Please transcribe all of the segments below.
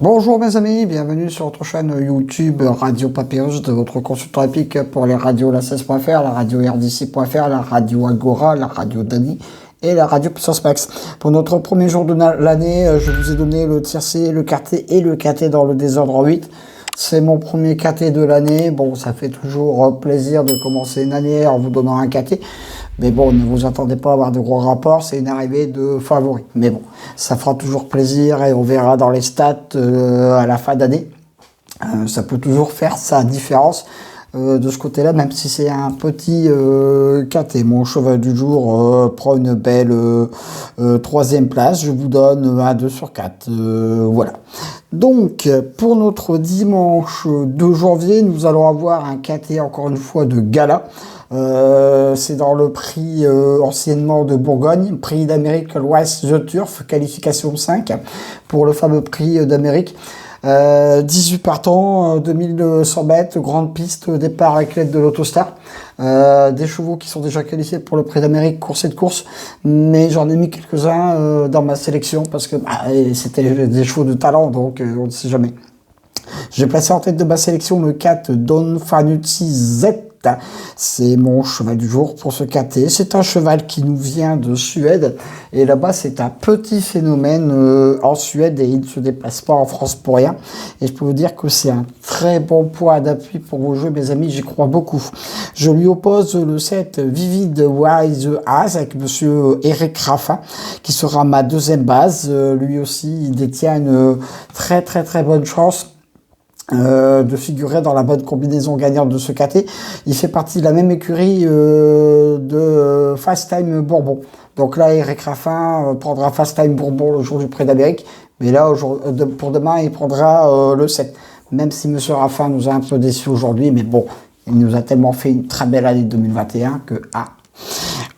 Bonjour mes amis, bienvenue sur votre chaîne YouTube Radio Papyrus de votre consultant épique pour les radios la 16.fr, la radio RDC.fr, la radio Agora, la radio Dani et la radio Puissance Max. Pour notre premier jour de l'année, je vous ai donné le tiercé, le quarté et le quinté dans le désordre 8. C'est mon premier quinté de l'année. Bon, ça fait toujours plaisir de commencer une année en vous donnant un quinté. Mais bon, ne vous attendez pas à avoir de gros rapports, c'est une arrivée de favoris. Mais bon, ça fera toujours plaisir et on verra dans les stats à la fin d'année. Ça peut toujours faire sa différence de ce côté-là, même si c'est un petit quinté. Mon cheval du jour prend une belle troisième place. Je vous donne un 2 sur 4. Voilà. Donc, pour notre dimanche 2 janvier, nous allons avoir un quinté, encore une fois, de gala. C'est dans le prix anciennement de Bourgogne, prix d'Amérique l'Ouest The Turf, qualification 5 pour le fameux prix d'Amérique. 18 partants, 2200 mètres, grande piste, départ avec l'aide de l'Autostar. Des chevaux qui sont déjà qualifiés pour le prix d'Amérique, course et de course, mais j'en ai mis quelques-uns dans ma sélection parce que c'était des chevaux de talent, donc on ne sait jamais. J'ai placé en tête de ma sélection le 4 Don Fanucci Z. C'est mon cheval du jour pour ce quinté. C'est un cheval qui nous vient de Suède. Et là-bas, c'est un petit phénomène en Suède et il ne se déplace pas en France pour rien. Et je peux vous dire que c'est un très bon point d'appui pour vos jeux, mes amis. J'y crois beaucoup. Je lui oppose le 7 Vivid Wise As avec monsieur Eric Raffin, qui sera ma deuxième base. Lui aussi, il détient une très bonne chance de figurer dans la bonne combinaison gagnante de ce quinté. Il fait partie de la même écurie de Fast Time Bourbon. Donc là, Eric Raffin prendra Fast Time Bourbon le jour du prix d'Amérique. Mais là, pour demain, il prendra le 7. Même si monsieur Raffin nous a un peu déçus aujourd'hui. Mais bon, il nous a tellement fait une très belle année 2021 que...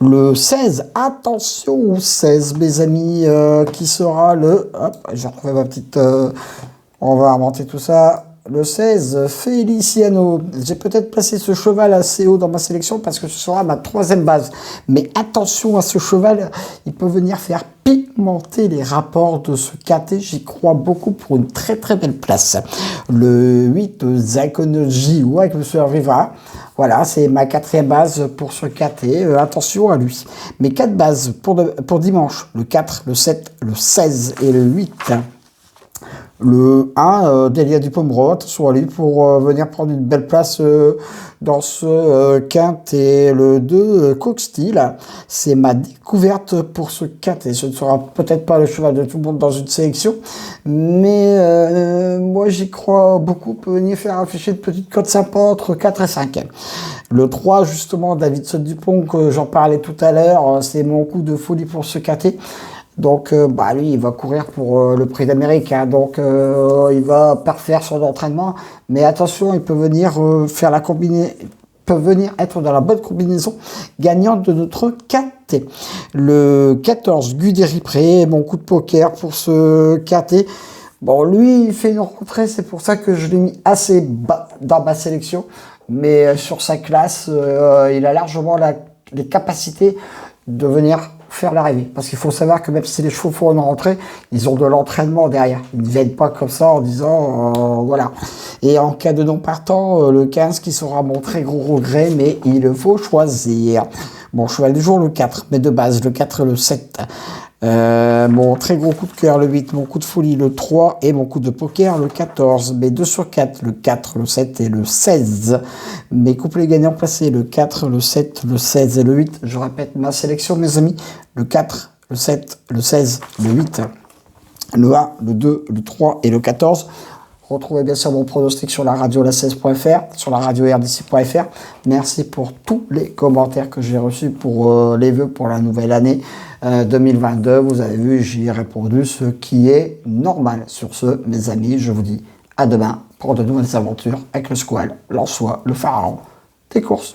Le 16, attention au 16, mes amis, qui sera le... Hop, j'ai retrouvé ma petite... on va inventer tout ça. Le 16, Feliciano. J'ai peut-être placé ce cheval assez haut dans ma sélection parce que ce sera ma troisième base. Mais attention à ce cheval, il peut venir faire pimenter les rapports de ce quinté. J'y crois beaucoup pour une très belle place. Le 8, Zakonoji, ouais, que monsieur Vivra. Voilà, c'est ma quatrième base pour ce quinté. Attention à lui. Mes 4 bases pour dimanche. Le 4, le 7, le 16 et le 8. Le 1, Delia Dupombro, attention à lui pour venir prendre une belle place dans ce quinté. Le 2, Coxsteel, c'est ma découverte pour ce quinté. Ce ne sera peut-être pas le cheval de tout le monde dans une sélection, mais moi j'y crois beaucoup. Peut venir faire afficher de petites cotes sympas entre 4 et 5. Le 3, justement, Davidson Dupont, que j'en parlais tout à l'heure, c'est mon coup de folie pour ce quinté. Donc, lui, il va courir pour le prix d'Amérique. Hein, donc, il va parfaire son entraînement. Mais attention, il peut venir faire la combinaison, peut venir être dans la bonne combinaison gagnante de notre quinté. Le 14, Guderipré, mon coup de poker pour ce quinté. Bon, lui, il fait une rentrée, c'est pour ça que je l'ai mis assez bas dans ma sélection. Mais sur sa classe, il a largement les capacités de venir faire l'arrivée. Parce qu'il faut savoir que même si les chevaux font une rentrée, ils ont de l'entraînement derrière. Ils ne viennent pas comme ça en disant voilà. Et en cas de non partant, le 15 qui sera mon très gros regret, mais il faut choisir. Mon cheval du jour, le 4, mais de base, le 4 et le 7. Mon très gros coup de cœur, le 8, mon coup de folie, le 3, et mon coup de poker, le 14. Mes 2 sur 4, le 4, le 7 et le 16. Mes couplets gagnants placés, le 4, le 7, le 16 et le 8. Je répète ma sélection, mes amis. Le 4, le 7, le 16, le 8, le 1, le 2, le 3 et le 14. Retrouvez bien sûr mon pronostic sur la radio la16.fr, sur la radio rdc.fr. Merci pour tous les commentaires que j'ai reçus pour les vœux pour la nouvelle année 2022. Vous avez vu, j'y ai répondu ce qui est normal. Sur ce, mes amis, je vous dis à demain pour de nouvelles aventures avec le Squal, l'Ansois, le Pharaon des courses.